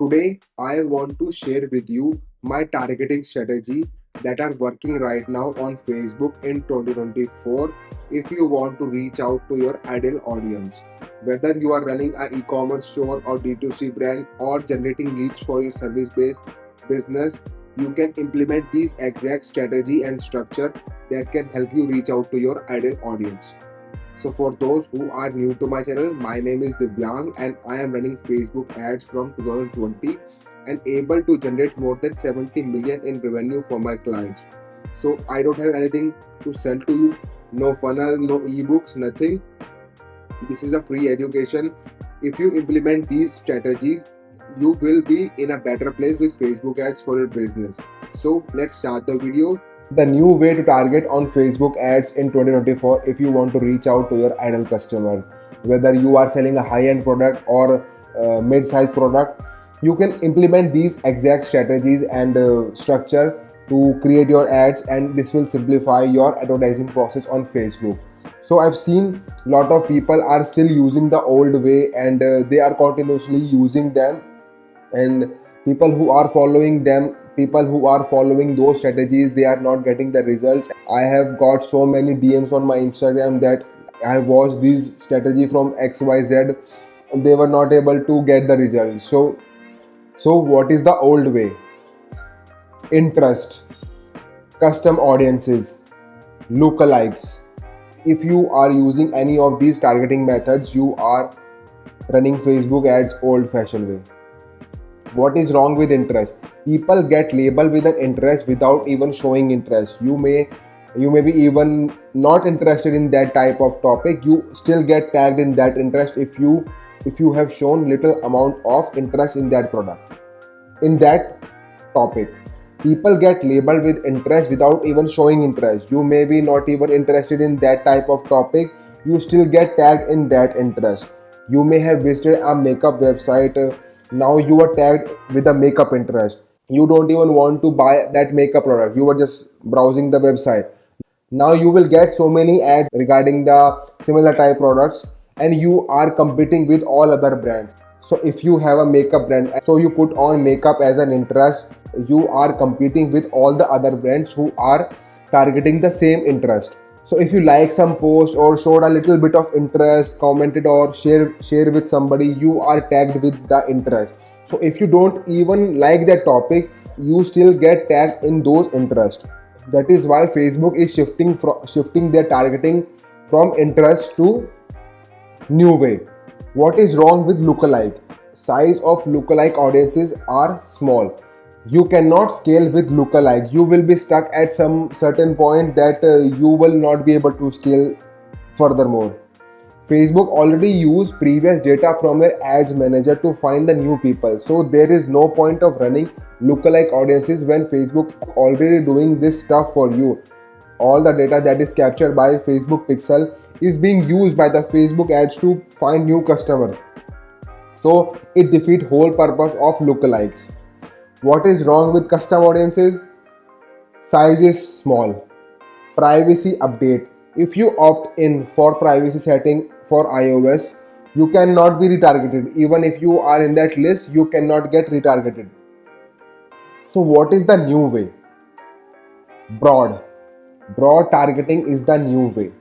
Today, I want to share with you my targeting strategy that are working right now on Facebook in 2024 if you want to reach out to your ideal audience. Whether you are running an e-commerce store or D2C brand or generating leads for your service-based business, you can implement these exact strategy and structure that can help you reach out to your ideal audience. So for those who are new to my channel, my name is Divyang and I am running Facebook ads from 2020 and able to generate more than 70 million in revenue for my clients. So I don't have anything to sell to you, no funnel, no ebooks, nothing. This is a free education. If you implement these strategies, you will be in a better place with Facebook ads for your business. So let's start the video. The new way to target on Facebook ads in 2024 if you want to reach out to your ideal customer. Whether you are selling a high-end product or mid-size product, you can implement these exact strategies and structure to create your ads, and this will simplify your advertising process on Facebook. So I've seen a lot of people are still using the old way, and they are continuously using them, and people who are following those strategies, they are not getting the results. I have got so many DMs on my Instagram that I watched these strategy from XYZ, they were not able to get the results. So what is the old way? Interest, custom audiences, lookalikes. If you are using any of these targeting methods, you are running Facebook ads old fashioned way. What is wrong with interest? People get labeled with an interest without even showing interest. You may be even not interested in that type of topic. You still get tagged in that interest if you have shown little amount of interest in that product, in that topic. People get labeled with interest without even showing interest. You may be not even interested in that type of topic. You still get tagged in that interest. You may have visited a makeup website. Now you are tagged with a makeup interest. You don't even want to buy that makeup product. You were just browsing the website. Now you will get so many ads regarding the similar type products, and you are competing with all other brands. So if you have a makeup brand, so you put on makeup as an interest, you are competing with all the other brands who are targeting the same interest. So if you like some post or showed a little bit of interest, commented or share with somebody, you are tagged with the interest. So if you don't even like that topic, you still get tagged in those interests. That is why Facebook is shifting their targeting from interest to new way. What is wrong with lookalike? Size of lookalike audiences are small. You cannot scale with lookalike. You will be stuck at some certain point that you will not be able to scale furthermore. Facebook already used previous data from your ads manager to find the new people. So there is no point of running lookalike audiences when Facebook already doing this stuff for you. All the data that is captured by Facebook pixel is being used by the Facebook ads to find new customer. So it defeats whole purpose of lookalikes. What is wrong with custom audiences? Size is small. Privacy update. If you opt in for privacy setting for iOS, you cannot be retargeted. Even if you are in that list, you cannot get retargeted. So what is the new way? Broad. Broad targeting is the new way.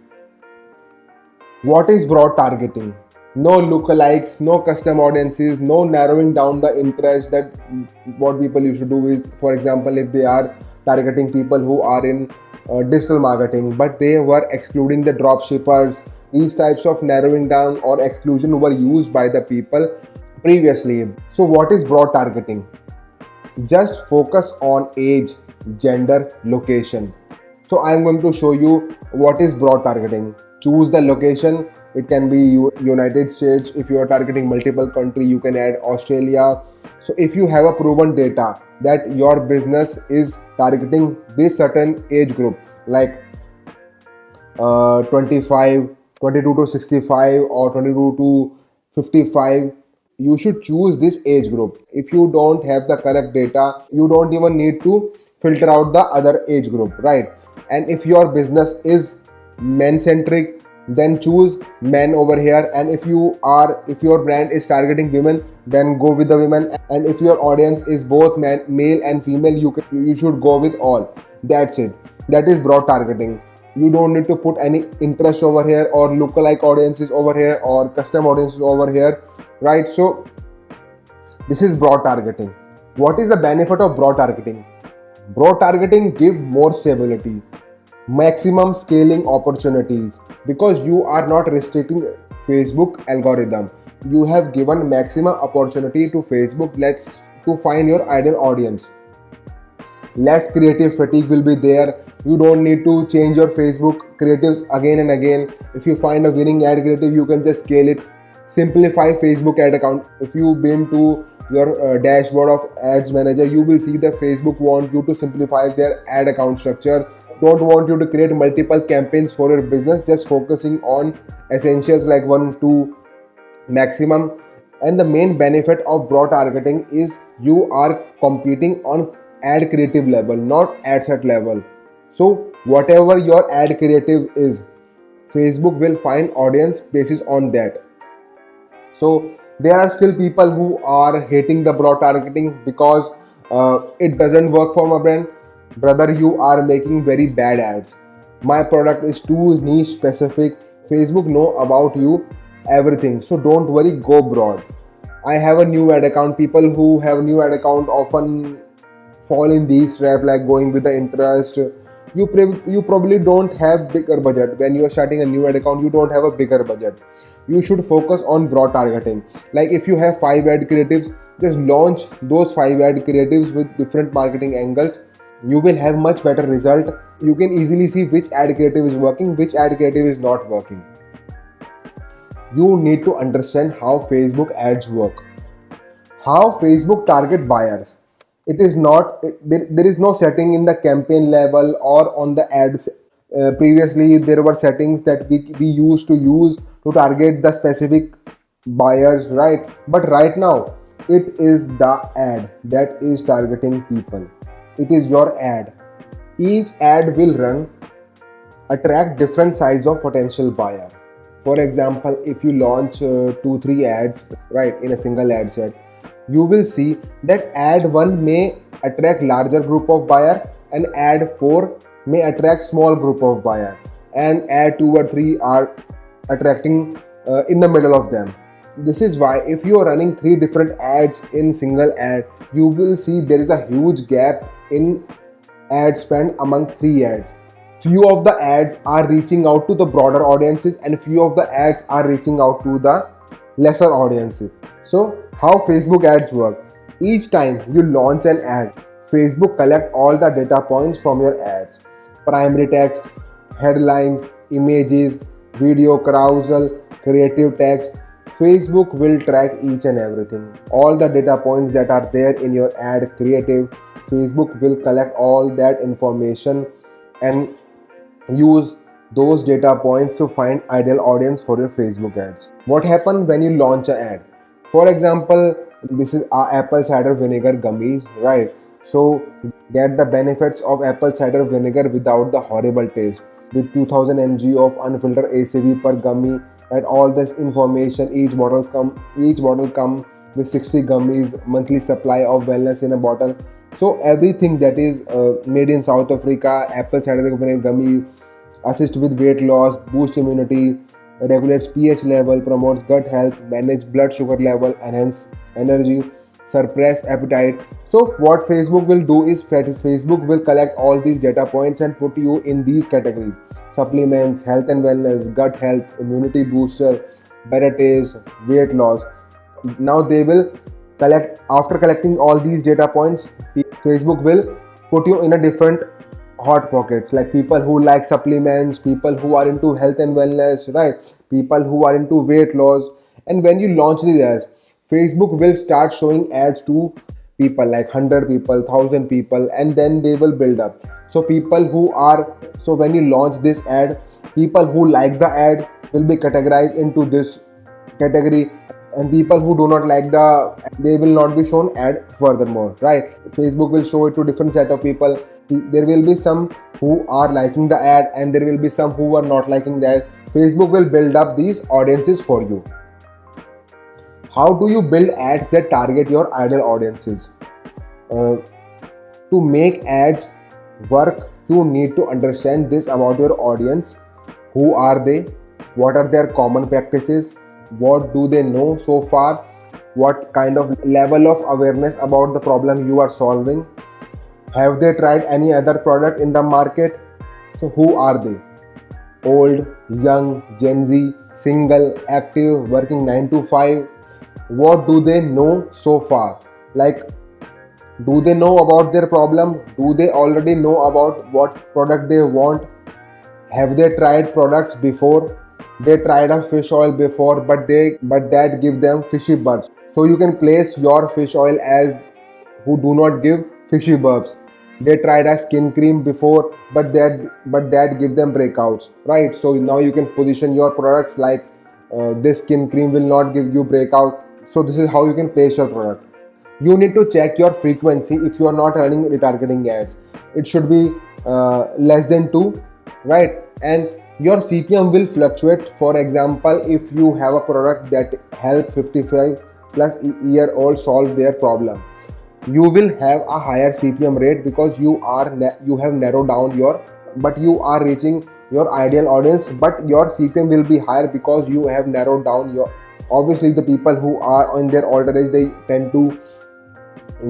What is broad targeting? No lookalikes, no custom audiences, no narrowing down the interest. That what people used to do is, for example, if they are targeting people who are in digital marketing, but they were excluding the drop shippers. These types of narrowing down or exclusion were used by the people previously. So what is broad targeting? Just focus on age, gender, location. So I am going to show you what is broad targeting. Choose the location. It can be United States. If you are targeting multiple country, you can add Australia. So if you have a proven data that your business is targeting this certain age group, like 22 to 65 or 22 to 55, you should choose this age group. If you don't have the correct data, you don't even need to filter out the other age group, right? And if your business is men centric, then choose men over here. And if your brand is targeting women, then go with the women. And if your audience is both male and female, you should go with all. That's it. That is broad targeting. You don't need to put any interest over here, or lookalike audiences over here, or custom audiences over here, right? So this is broad targeting. What is the benefit of broad targeting? Broad targeting give more stability, maximum scaling opportunities, because you are not restricting Facebook algorithm. You have given maximum opportunity to Facebook to find your ideal audience. Less creative fatigue will be there. You don't need to change your Facebook creatives again and again. If you find a winning ad creative, you can just scale it. Simplify Facebook ad account. If you've been to your dashboard of ads manager, you will see that Facebook wants you to simplify their ad account structure. Don't want you to create multiple campaigns for your business, just focusing on essentials like 1-2 maximum. And the main benefit of broad targeting is you are competing on ad creative level, not ad set level. So whatever your ad creative is, Facebook will find audience basis on that. So there are still people who are hating the broad targeting because it doesn't work for my brand. Brother, you are making very bad ads. My product is too niche specific. Facebook know about you everything. So don't worry, go broad. I have a new ad account. People who have new ad account often fall in these trap, like going with the interest. You probably don't have bigger budget. When you are starting a new ad account, you don't have a bigger budget. You should focus on broad targeting. Like if you have 5 ad creatives, just launch those 5 ad creatives with different marketing angles. You will have much better result. You can easily see which ad creative is working, which ad creative is not working. You need to understand how Facebook ads work, how Facebook target buyers. It is not there is no setting in the campaign level or on the ads. Previously there were settings that we used to use to target the specific buyers, right? But right now it is the ad that is targeting people. It is your ad. Each ad will run attract different size of potential buyer. For example, if you launch 2-3 ads, right, in a single ad set, you will see that ad 1 may attract larger group of buyer, and ad 4 may attract small group of buyer, and ad 2 or 3 are attracting in the middle of them. This is why if you are running 3 different ads in single ad, you will see there is a huge gap in ad spend among 3 ads. Few of the ads are reaching out to the broader audiences, and few of the ads are reaching out to the lesser audiences. So how Facebook ads work? Each time you launch an ad, Facebook collect all the data points from your ads. Primary text, headlines, images, video carousel, creative text. Facebook will track each and everything. All the data points that are there in your ad creative, Facebook will collect all that information and use those data points to find ideal audience for your Facebook ads. What happens when you launch an ad? For example, this is our apple cider vinegar gummies, right? So get the benefits of apple cider vinegar without the horrible taste. With 2000 mg of unfiltered ACV per gummy, right? All this information, each bottle come with 60 gummies, monthly supply of wellness in a bottle. So everything that is made in South Africa, apple cider vinegar gummy, assist with weight loss, boost immunity, regulates pH level, promotes gut health, manage blood sugar level, enhance energy, suppress appetite. So what Facebook will do is Facebook will collect all these data points and put you in these categories: supplements, health and wellness, gut health, immunity booster, better taste, weight loss. Now they will after collecting all these data points, Facebook will put you in a different hot pockets, like people who like supplements, people who are into health and wellness, right? People who are into weight loss. And when you launch these ads, Facebook will start showing ads to people like 100 people, 1000 people, and then they will build up. So when you launch this ad, people who like the ad will be categorized into this category, and people who do not like they will not be shown ad furthermore, right? Facebook will show it to different set of people. There will be some who are liking the ad, and there will be some who are not liking that. Facebook will build up these audiences for you. How do you build ads that target your ideal audiences? uh, to make ads work, you need to understand this about your audience. Who are they? What are their common practices? What do they know so far? What kind of level of awareness about the problem you are solving? Have they tried any other product in the market? So who are they? Old, young, Gen Z, single, active, working 9 to 5? What do they know so far? Like, do they know about their problem? Do they already know about what product they want? Have they tried products before? They tried a fish oil before, but that give them fishy burps. So you can place your fish oil as who do not give fishy burps. They tried a skin cream before, but that give them breakouts, right? So now you can position your products like this skin cream will not give you breakout. So this is how you can place your product. You need to check your frequency. If you are not running retargeting ads, it should be less than 2, right? And your CPM will fluctuate. For example, if you have a product that help 55 plus year old solve their problem, you will have a higher CPM rate because you have narrowed down your, but you are reaching your ideal audience, but your CPM will be higher because you have narrowed down your, obviously the people who are in their older age, they tend to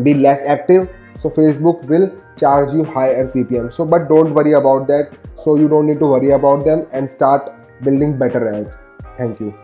be less active, so Facebook will charge you higher CPM. So but don't worry about that. So you don't need to worry about them and start building better ads. Thank you.